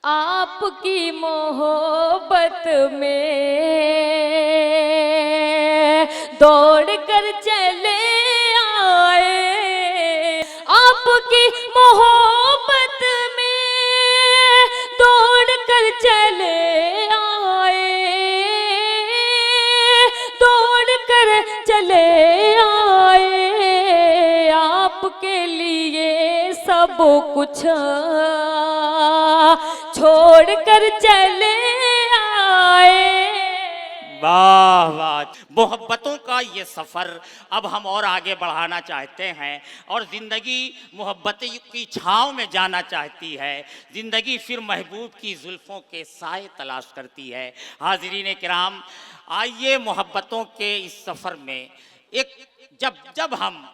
आपकी मोहब्बत में दौड़ कर चले आए, आपकी मोहब्बत में दौड़ कर चले आए, दौड़ कर चले आए, आपके लिए सब कुछ छोड़ कर चले आए। वाह वाह, मोहब्बतों का ये सफ़र अब हम और आगे बढ़ाना चाहते हैं और ज़िंदगी मोहब्बत की छाँव में जाना चाहती है। ज़िंदगी फिर महबूब की जुल्फ़ों के साए तलाश करती है। हाज़रीन किराम, आइए मोहब्बतों के इस सफ़र में एक जब हम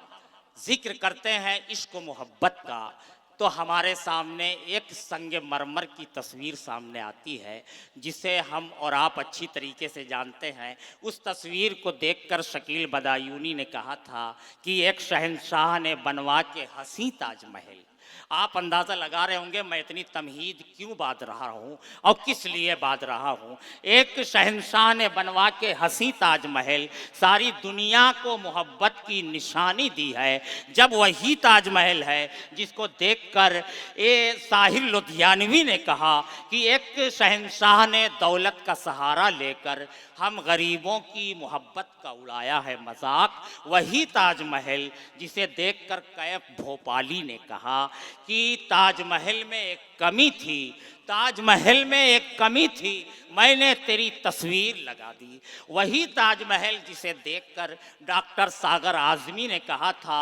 जिक्र करते हैं इश्क व मोहब्बत का, तो हमारे सामने एक संगे मरमर की तस्वीर सामने आती है जिसे हम और आप अच्छी तरीके से जानते हैं। उस तस्वीर को देखकर शकील बदायूनी ने कहा था कि एक शहंशाह ने बनवा के हंसी ताजमहल। आप अंदाज़ा लगा रहे होंगे मैं इतनी तमहीद क्यों बात रहा हूँ और किस लिए बात रहा हूँ। एक शहंशाह ने बनवा के हंसी ताजमहल सारी दुनिया को मोहब्बत की निशानी दी है, जब वही ताजमहल है जिसको देखकर ये साहिर लुधियानवी ने कहा कि एक शहंशाह ने दौलत का सहारा लेकर हम गरीबों की मोहब्बत का उड़ाया है मजाक। वही ताजमहल जिसे देखकर कैफ भोपाली ने कहा कि ताजमहल में एक कमी थी, ताजमहल में एक कमी थी, मैंने तेरी तस्वीर लगा दी। वही ताजमहल जिसे देखकर डॉक्टर सागर आज़मी ने कहा था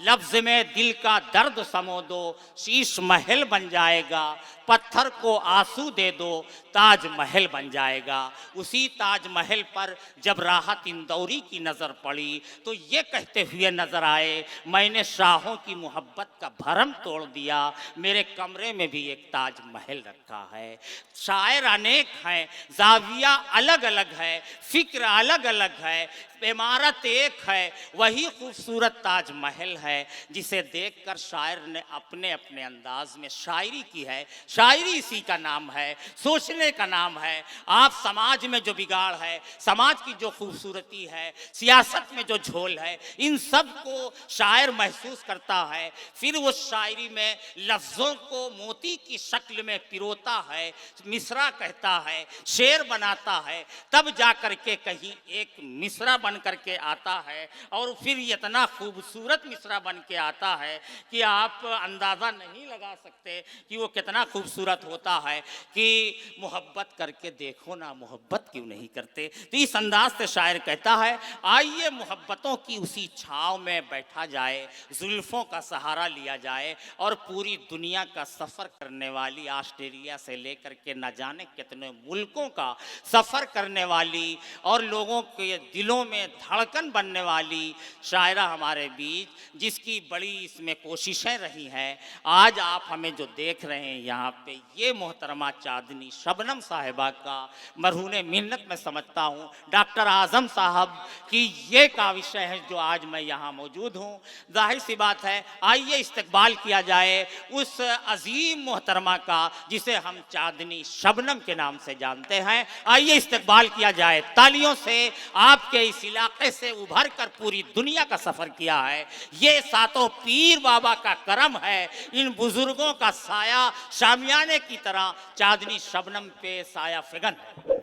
लफ्ज़ में दिल का दर्द समो दो, शीश महल बन जाएगा, पत्थर को आंसू दे दो, ताजमहल बन जाएगा। उसी ताजमहल पर जब राहत इंदौरी की नज़र पड़ी तो ये कहते हुए नज़र आए मैंने शाहों की मोहब्बत का भरम तोड़ दिया, मेरे कमरे में भी एक ताजमहल रखा है। शायर अनेक हैं, जाविया अलग अलग है, फिक्र अलग अलग है, इमारत एक है, वही खूबसूरत ताजमहल है जिसे देखकर शायर ने अपने अपने अंदाज में शायरी की है। शायरी इसी का नाम है, सोचने का नाम है। आप समाज में जो बिगाड़ है, समाज की जो खूबसूरती है, सियासत में जो झोल है, इन सब को शायर महसूस करता है, फिर वो शायरी में लफ्ज़ों को मोती की शक्ल में पिरोता है, मिसरा कहता है, शेर बनाता है, तब जा कर के कहीं एक मिसरा बन करके आता है और फिर इतना खूबसूरत मिसरा बन के आता है कि आप अंदाज़ा नहीं लगा सकते कि वो कितना खूबसूरत होता है कि मोहब्बत करके देखो ना, मोहब्बत क्यों नहीं करते। तो इस अंदाज से शायर कहता है आइए मोहब्बतों की उसी छाँव में बैठा जाए, जुल्फ़ों का सहारा लिया जाए और पूरी दुनिया का सफ़र करने वाली, ऑस्ट्रेलिया से लेकर के न जाने कितने मुल्कों का सफ़र करने वाली और लोगों के दिलों में धड़कन बनने वाली शायरा हमारे बीच, जिसकी बड़ी इसमें कोशिशें रही हैं। आज आप हमें जो देख रहे हैं यहाँ पे, ये मोहतरमा चांदनी शबनम साहिबा का मरहूने मिन्नत में समझता हूँ डॉक्टर आज़म साहब की ये का विषय है जो आज मैं यहाँ मौजूद हूँ। जाहिर सी बात है, आइए इस्तकबाल किया जाए उस अजीम मोहतरमा का जिसे हम चांदनी शबनम के नाम से जानते हैं। आइए इस्तकबाल किया जाए तालियों से। आपके इस इलाके से उभर कर पूरी दुनिया का सफ़र किया है, ये सातों पीर बाबा का करम है, इन बुजुर्गों का साया शामियाने की तरह चांदनी शबनम पे साया फिगन है।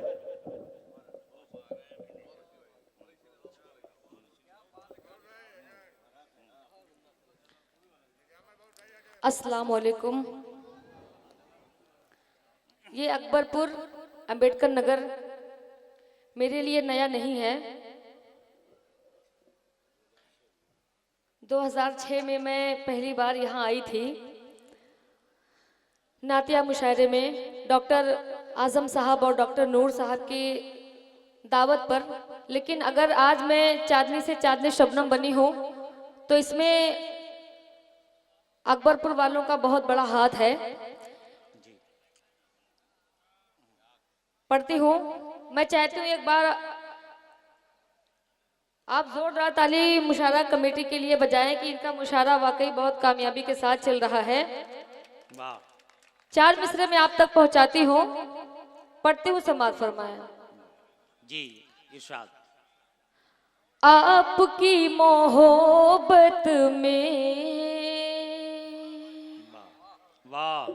अस्सलाम वालेकुम। ये अकबरपुर अंबेडकर नगर मेरे लिए नया नहीं है। 2006 में मैं पहली बार यहाँ आई थी नातिया मुशायरे में डॉक्टर आज़म साहब और डॉक्टर नूर साहब की दावत पर। लेकिन अगर आज मैं चांदनी से चांदनी शबनम बनी हूँ तो इसमें अकबरपुर वालों का बहुत बड़ा हाथ है। पढ़ती हूँ, मैं चाहती हूँ एक बार आप जोरदार ताली मुशायरा कमेटी के लिए बजाएं कि इनका मुशायरा वाकई बहुत कामयाबी के साथ चल रहा है। वाह, चार मिसरे में आप तक पहुंचाती हूँ, पढ़ती हूँ, समाज फरमाया। जी इरशाद। आपकी मोहब्बत में, वाह,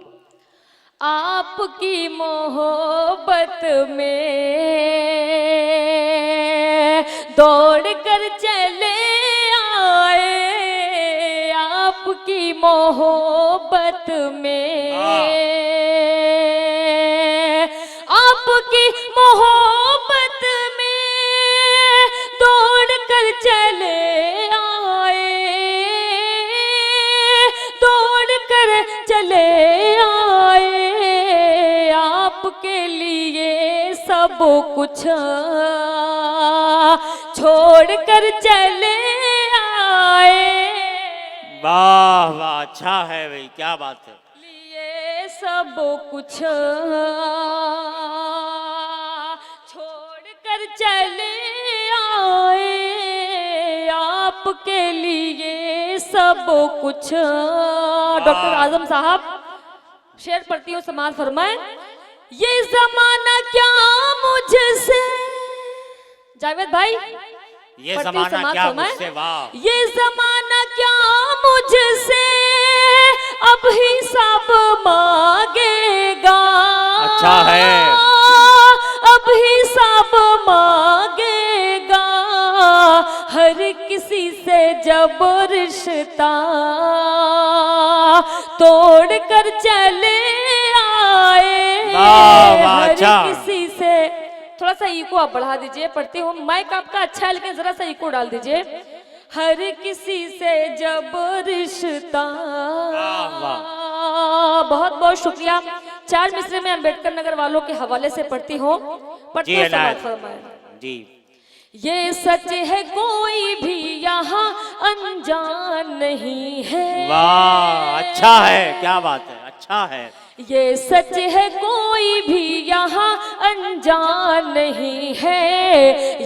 आपकी मोहब्बत में दौड़ कर चले आए, आपकी मोहब्बत में, आपकी मोहब्बत में दौड़ कर चले आए, दौड़ कर चले आए, आपके लिए सब कुछ छोड़ कर चले आए। वाह वाह, अच्छा है भाई, क्या बात है। लिए सब कुछ छोड़ कर चले आए, आपके लिए सब कुछ। डॉक्टर आजम साहब, शेर पढ़ती हूँ, समाज फरमाए। ये जमाना क्या मुझसे, जावेद भाई, ये पढ़ती जमाना समाज क्या फरमाए। मुझसे, वाह, ये जमाना क्या मुझसे अब हिसाब मांगेगा, अच्छा है, अब हिसाब मांगेगा, हर किसी से जब रिश्ता तोड़ कर चले आए, वाह वाह, हर अच्छा। किसी से, थोड़ा सा इको आप बढ़ा दीजिए, पढ़ती हूँ, माइक आपका अच्छा है लेकिन जरा सा इको डाल दीजिए। हर किसी से जब रिश्ता, बहुत बहुत शुक्रिया। चार मिसरे में अम्बेडकर नगर वालों के हवाले से पढ़ती हूँ, पढ़ती हूँ, समाज फरमाए। जी, ये सच है कोई भी यहाँ अनजान नहीं है, वाह, अच्छा है, क्या बात है, अच्छा है। ये सच है कोई भी यहाँ अनजान नहीं है,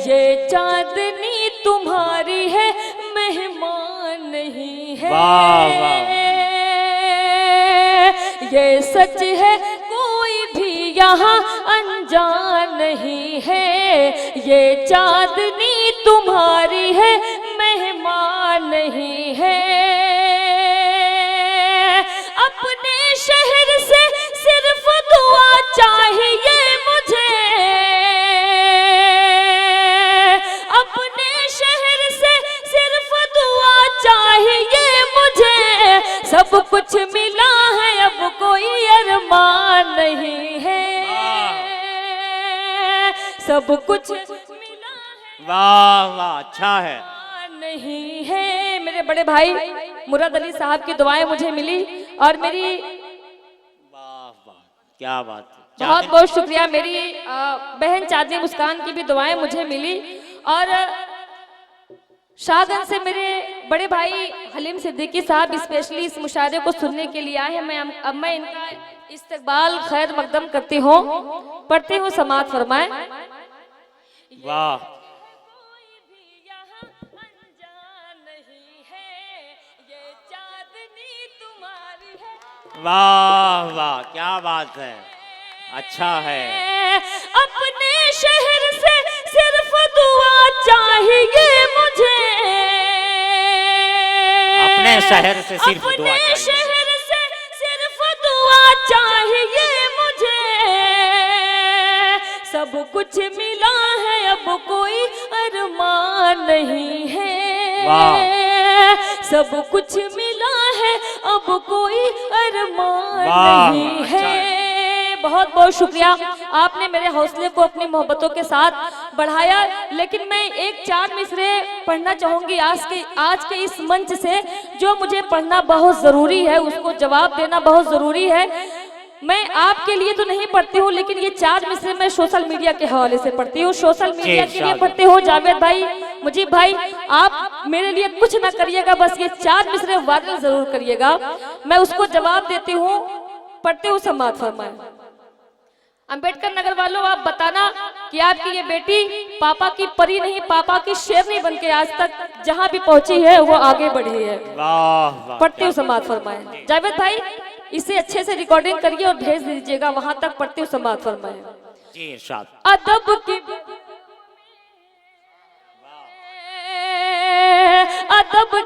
ये चांदनी तुम्हारी है मेहमान नहीं है, वाह वाह, ये सच है कोई भी यहाँ अनजान नहीं है, ये चांदनी तुम्हारी है मेहमान नहीं है। अपने शहर से सिर्फ दुआ चाहिए मुझे, अपने शहर से सिर्फ दुआ चाहिए मुझे, सब कुछ मिला है अब कोई अरमान नहीं है, सब कुछ मिला है, वाह वाह, अच्छा है, नहीं है। मेरे बड़े भाई मुराद अली साहब की दुआएं मुझे मिली और मेरी, वाह वाह, क्या बात है, बहुत बहुत शुक्रिया। मेरी बहन चांदनी मुस्कान की भी दुआएं मुझे मिली और शाहगंज से मेरे बड़े भाई हलीम सिद्दीकी साहब स्पेशली इस मुशायरे को सुनने के लिए आए हैं। अब मैं इनका इस्तकबाल खैर मकदम करती हूँ, पढ़ती हूँ, समाज फरमाए। वाह, वाह वाह, क्या बात है, अच्छा है। अपने शहर से सिर्फ दुआ चाहिए मुझे, अपने शहर से सिर्फ दुआ अपने चाहिए, शहर से सिर्फ दुआ चाहिए मुझे, सब कुछ मिला है अब कोई अरमान नहीं है, सब कुछ मिला है अब कोई अरमान नहीं है। बहुत बहुत शुक्रिया, आपने मेरे हौसले को अपनी मोहब्बतों के साथ बढ़ाया। लेकिन मैं एक चार मिसरे पढ़ना चाहूंगी आज के इस मंच से, जो मुझे पढ़ना बहुत जरूरी है, उसको जवाब देना बहुत जरूरी है। मैं आपके लिए तो नहीं पढ़ती हूँ, लेकिन ये चार मिसरे मैं सोशल मीडिया के हवाले से पढ़ती हूँ, सोशल मीडिया के लिए पढ़ती हूँ। जावेद भाई, मुजीब भाई, आप मेरे लिए कुछ ना करिएगा, बस ये चार मिसरे वायरल जरूर करिएगा, मैं उसको जवाब देती हूँ, पढ़ती हूँ, समाज फरमाए। अंबेडकर नगर वालों, आप बताना कि आपकी ये बेटी पापा की परी नहीं, पापा की शेरनी बनके आज तक जहाँ भी पहुंची है वो आगे बढ़ी है। वाह वाह, पढ़ती हूँ, समाज फरमाए। जावेद भाई, इसे अच्छे से रिकॉर्डिंग करिए और भेज दीजिएगा वहां तक। पढ़ते हुए समाज फरमाए। जी इरशाद। अदब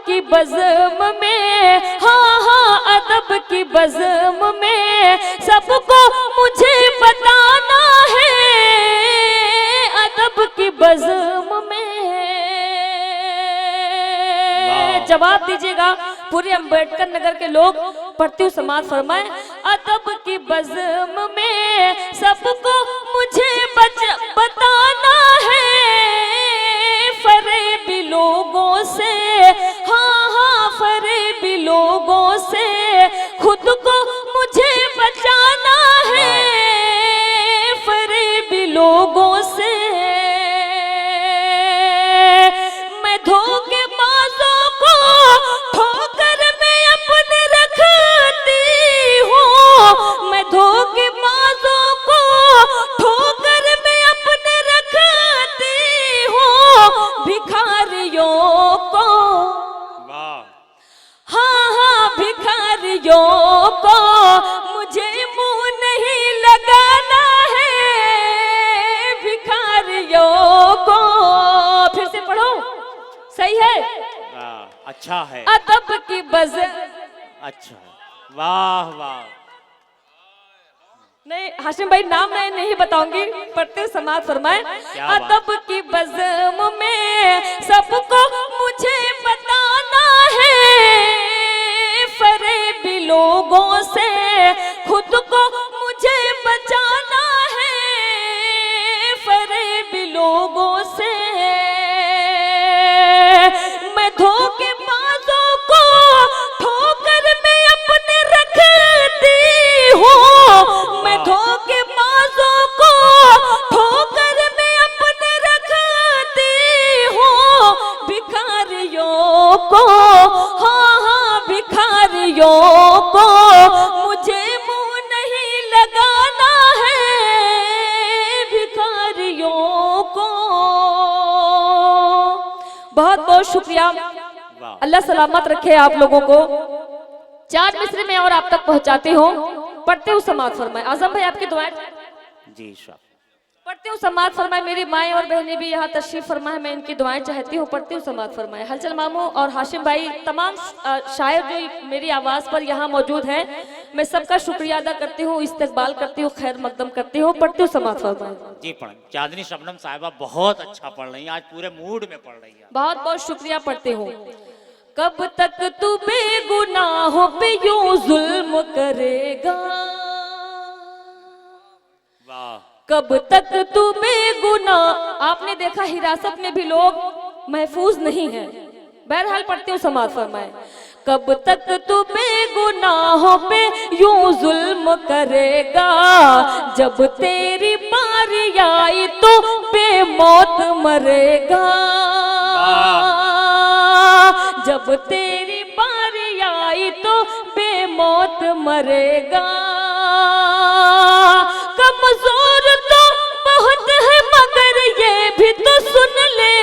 की बज़म में, हाँ हाँ अदब की बज़म में सबको मुझे बताना है। अदब की बज़म में जवाब दीजिएगा पूरे अम्बेडकर नगर के लोग। पढ़ती हूँ समाज फरमाए। अदब की बज़म में सबको मुझे बताना है। फरेबी लोगों से, हाँ हाँ फरेबी लोगों से खुद को मुझे बचाना है। फरेबी लोगों से मैं धोखेबाजों को ठोकर में अपने रखती हूँ। मैं धोखेबाजों को ठोकर में अपने रखती हूँ। भिखारियों को, हाँ हाँ भिखारियों को मुझे मुंह नहीं लगाना है। भिखारियों को, फिर से पढ़ो, सही है? अच्छा है। अदब की बज़म, अच्छा, वाह वाह। नहीं हाशिम भाई नाम मैं नहीं बताऊंगी। पढ़ते हुए समाज फरमाए। अदब की बज़म में सबको मुझे बताना है। फरेबी लोगों से खुद को मुझे बचाना है। फरेबी लोगों से मैं धोखेबाजों को ठोकर में अपने रखती हूँ। मैं धोखेबाजों को ठोकर में अपने रखती हूँ। भिखारियों को, हाँ हाँ भिखारियों को मुझे मुंह नहीं लगाना है। भिखारियों को बहुत बहुत शुक्रिया। अल्लाह सलामत रखे आप लोगों को। 4 मिसरे में और आप तक पहुंचाती हूँ। पढ़ते हूँ समाज फरमाए। आजम भाई आपकी दुआएं। जी शाह। पढ़ते हूँ समाज फरमाए। मेरी माएँ और बहनें भी यहाँ तशरीफ फरमाए, मैं इनकी दुआएं चाहती हूँ। पढ़ते हूँ समाज फरमाए। हलचल मामू और हाशिम भाई, तमाम शायर जो मेरी आवाज़ पर यहाँ मौजूद हैं, मैं सबका शुक्रिया अदा करती हूँ, इस्तकबाल करती हूँ, खैर मकदम करती हूँ। पढ़ती हूँ समाज फरमाए। जी पढ़। चांदनी शबनम साहिबा बहुत अच्छा पढ़ रही हैं, आज पूरे मूड में पढ़ रही है। बहुत बहुत शुक्रिया। पढ़ते हूँ। कब तक तू बेगुनाहों पे यूं जुल्म करेगा। वाह। कब तक तू बेगुनाह। आपने देखा हिरासत में भी लोग महफूज नहीं है। बहरहाल पढ़ती हूँ समाज फरमाए। कब तक तू बेगुनाहों पे यूं जुल्म करेगा। जब तेरी बारी आई तो बेमौत मरेगा। जब तेरी बारी आई तो बेमौत मरेगा। कमजोर तो बहुत है मगर ये भी तो सुन ले।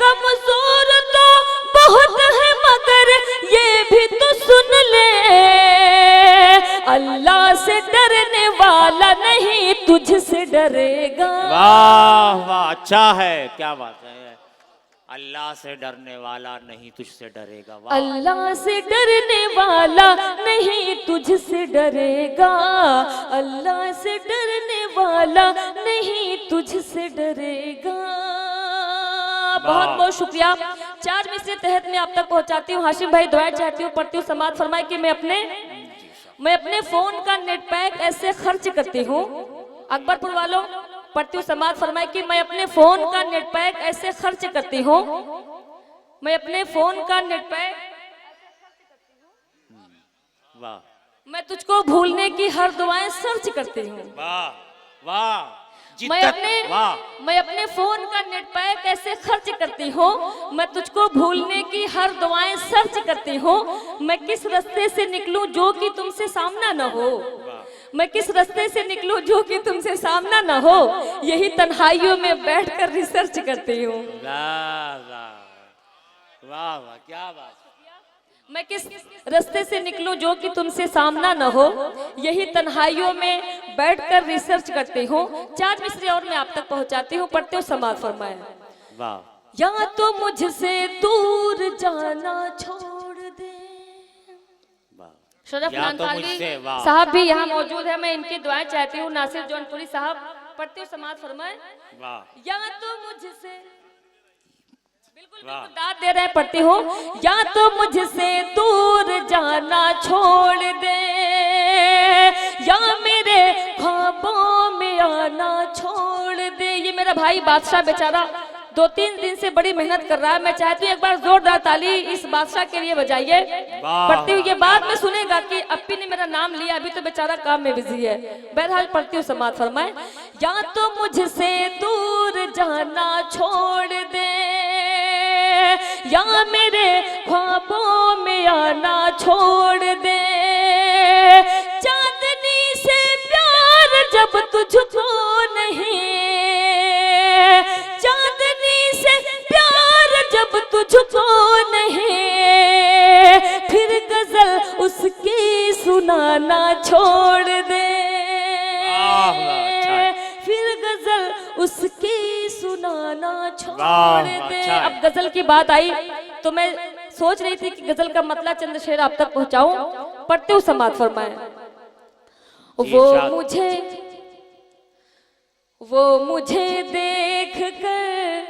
कमजोर तो बहुत है मगर ये भी तो सुन ले। अल्लाह से डरने वाला नहीं तुझसे डरेगा। वाह वाह, अच्छा है, क्या बात है। अल्लाह से डरने वाला नहीं तुझसे डरेगा। अल्लाह से डरने वाला नहीं तुझसे डरेगा। अल्लाह से डरने वाला नहीं तुझसे डरेगा। बहुत बहुत शुक्रिया। 4 मिसरे तहत मैं आप तक पहुंचाती हूँ। हाशिम भाई दुआएं चाहती हूँ। पढ़ती हूँ समाज फरमाए कि मैं अपने फोन का नेट पैक ऐसे खर्च करती हूँ। अकबरपुर वालों, पढ़ती हूँ समाज फरमाए कि मैं अपने फोन का नेट पैक ऐसे खर्च करती हूँ। मैं अपने फोन का नेट पैक, वाह। मैं तुझको भूलने की हर दुआएं सर्च करती हूँ। वाह वाह। मैं अपने फोन का नेट पैक ऐसे खर्च करती हूँ। मैं तुझको भूलने की हर दुआएं सर्च करती हूँ। मैं किस रास्ते से निकलूं जो कि तुमसे सामना न हो। मैं किस रास्ते से निकलूं जो कि तुमसे सामना न हो। यही तन्हाइयों में बैठकर रिसर्च करती हूँ। वाह वाह वाह वाह, क्या बात। मैं किस रास्ते से निकलूं जो कि तुमसे सामना न हो, यही तन्हाइयों में बैठकर रिसर्च करती हूँ। 4 मिसरे और मैं आप तक पहुँचाती हूँ, पढ़ते हो समाज फरमाए। वाह। या तो मुझसे दूर जाना छोड़ दे। शरफ या तो नानताली मुझसे, वाह। साहब भी यहाँ मौजूद है, मैं इनकी दुआएं चाहती हूँ। नासिर जौनपुरी साहब, पढ़ते हो समाज फरमाए। वाह। या तो मुझसे, बिल्कुल वाह। बिल्कुल दाद दे रहे हैं, पढ़ती हूँ। या तो मुझसे दूर जाना छोड़ दे, या मेरे ख्वाबों में आना छोड़ दे। ये मेरा भाई बादशाह बेचारा 2-3 दिन से बड़ी मेहनत कर रहा है। मैं चाहती हूँ एक बार जोरदार ताली इस बादशाह के लिए बजाइए। पढ़ती हूँ, ये बाद में सुनेगा कि अप्पी ने मेरा नाम लिया, अभी तो बेचारा काम में बिजी है। बहरहाल पढ़ती हूँ, समाज फरमाए। या तो मुझसे दूर जाना छोड़ दे, या मेरे ख्वाबों में आना छोड़ दे। चांदनी से प्यार जब तुझको नहीं, चांदनी से प्यार जब तुझको नहीं, फिर गजल उसकी सुनाना छोड़ दे। फिर गजल उसकी सुनाना छोड़ दे। अब गजल की बात आई तो मैं सोच रही थी कि गजल का मतलब चंद शेर आप तक पहुंचाऊं। पढ़ते हो समाज फरमाए। वो मुझे देख कर,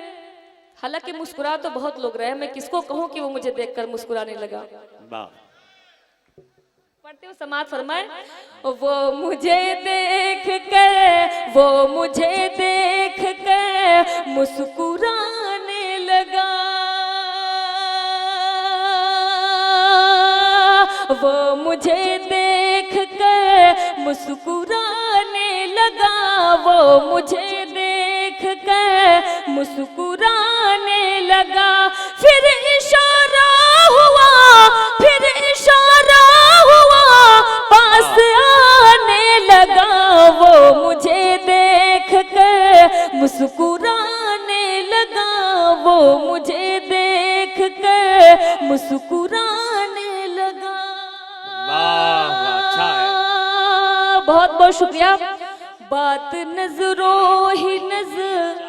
हालांकि मुस्कुरा तो बहुत लोग रहे हैं, मैं किसको कहूं कि वो मुझे देखकर मुस्कुराने लगा। पढ़ते हो समाज फरमाए। वो मुझे देख कर, वो मुझे देख कर मुस्कुराने लगा। वो मुझे देख कर मुस्कुराने लगा। वो मुझे देख कर मुस्कुराने लगा। फिर इशारा हुआ, फिर इशारा हुआ, पास आने लगा। वो मुझे देख कर मुस्कुराने लगा। वो मुझे देख कर मुस्कुराने लगा। अच्छा है। बहुत बहुत शुक्रिया। बात नजरों ही नजरों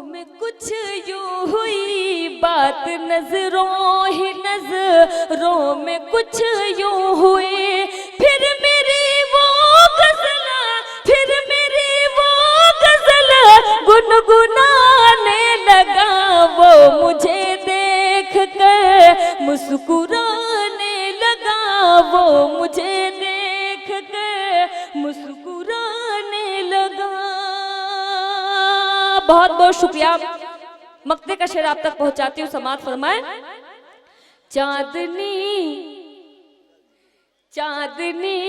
में कुछ यूं हुई, बात नजरों ही नजरों में कुछ यूं हुई। फिर मेरी वो गजल, फिर मेरी वो गजल गुनगुनाने लगा। वो मुझे देख कर मुस्कुराने लगा। वो मुझे देख कर मुस्कुराने लगा। बहुत बहुत शुक्रिया। मक्ते का शेर आप तक पहुंचाती हूँ, समाज फरमाए। चांदनी चांदनी,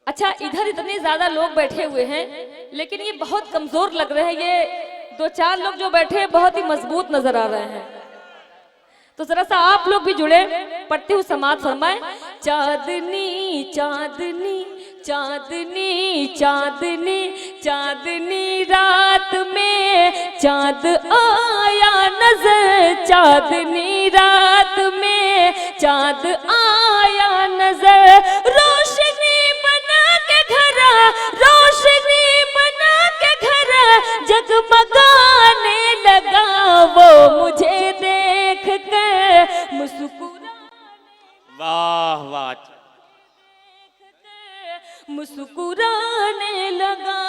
अच्छा इधर इतने ज्यादा लोग बैठे हुए हैं लेकिन ये बहुत कमजोर लग रहे हैं। ये 2-4 लोग जो बैठे हैं बहुत ही मजबूत नजर आ रहे हैं, तो जरा सा आप लोग भी जुड़े। पढ़ती हूँ, समाज फरमाए। चांदनी चांदनी चांदनी चांदनी चांदनी रात में चांद आया नजर। चांदनी रात में चांद आया नजर। रोशनी बना के घर, रोशनी बना के घर जगमगाने लगा। वो मुझे देख कर मुस्कुरा, वाह वाह, मुस्कुराने लगा।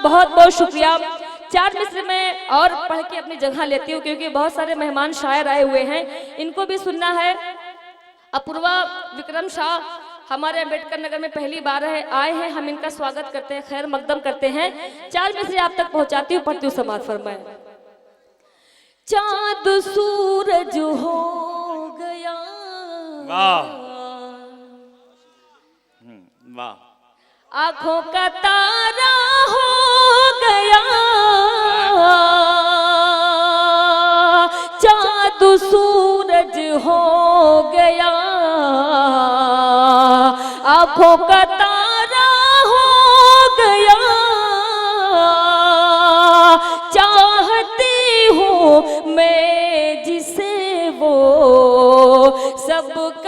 बहुत बहुत शुक्रिया। 4 मिसरे में और पढ़ के अपनी जगह लेती हूँ क्योंकि बहुत सारे मेहमान शायर आए हुए हैं, इनको भी सुनना है। अपूर्वा विक्रम शाह हमारे अम्बेडकर नगर में पहली बार आए हैं, हम इनका स्वागत करते हैं, खैर मकदम करते हैं। 4 मिसरे आप तक पहुंचाती हूँ, पढ़ती हूँ, समाज फरमाए। चांद सूरज हो गया, वाह वाह, आंखों का तारा हो गया। चांद सूरज हो गया, आंखों का तारा हो गया। चाहती हूँ मैं जिस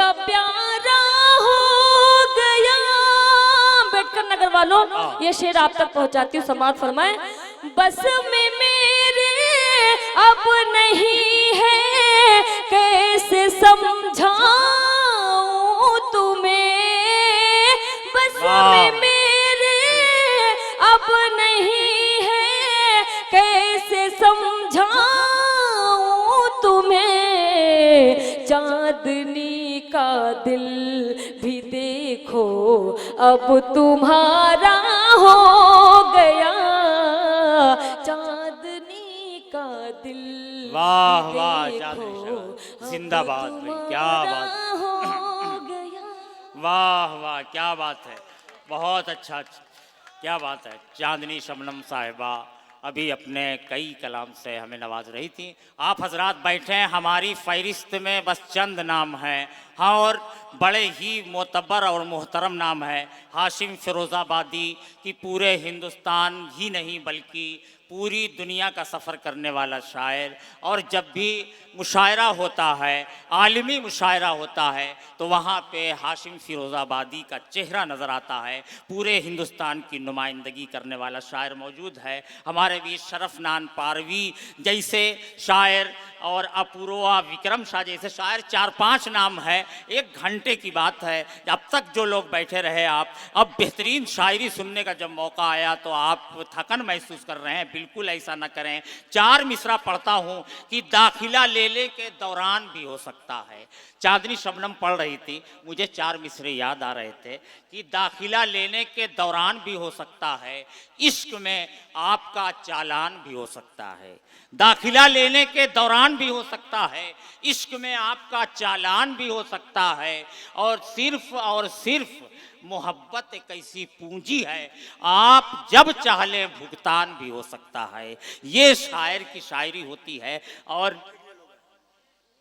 का प्यारा हो गया। अम्बेडकर नगर वालों, ये शेर आप तक पहुंचाती हूँ, समाज फरमाए। बस में मेरे अब नहीं है, कैसे समझाऊं तुम्हें। बस में मेरे अब नहीं है, कैसे समझाऊं तुम्हें। चांदनी का दिल भी देखो अब तुम्हारा हो गया। चांदनी का दिल वाह भी वाह देखो चांदनी साहब, अब जिंदाबाद भाई, क्या बात, तुम्हारा हो गया। वाह वाह क्या बात है, बहुत अच्छा, क्या बात है। चांदनी शबनम साहिबा अभी अपने कई कलाम से हमें नवाज रही थी। आप हजरात बैठे हैं, हमारी फहरिस्त में बस चंद नाम हैं, हाँ, और बड़े ही मोतबर और मोहतरम नाम है हाशिम फिरोज़ाबादी, कि पूरे हिंदुस्तान ही नहीं बल्कि पूरी दुनिया का सफ़र करने वाला शायर। और जब भी मुशायरा होता है, आलमी मुशायरा होता है, तो वहाँ पे हाशिम फिरोज़ाबादी का चेहरा नज़र आता है। पूरे हिंदुस्तान की नुमाइंदगी करने वाला शायर मौजूद है। हमारे भी शरफनान पारवी जैसे शायर और अपूर्वा विक्रम शाह जैसे शायर, 4-5 नाम है। 1 घंटे की बात है, अब तक जो लोग बैठे रहे आप, अब बेहतरीन शायरी सुनने का जब मौका आया तो आप थकन महसूस कर रहे हैं। बिल्कुल ऐसा न करें। 4 मिसरा पढ़ता हूँ कि दाखिला लेने के दौरान भी हो सकता है। चांदनी शबनम पढ़ रही थी, मुझे 4 मिसरे याद आ रहे थे कि दाखिला लेने के दौरान भी हो सकता है, इश्क में आपका चालान भी हो सकता है। दाखिला लेने के दौरान भी हो सकता है, इश्क में आपका चालान भी हो सकता है। और सिर्फ मोहब्बत एक ऐसी पूंजी है, आप जब चाह लें भुगतान भी हो सकता है। ये शायर की शायरी होती है। और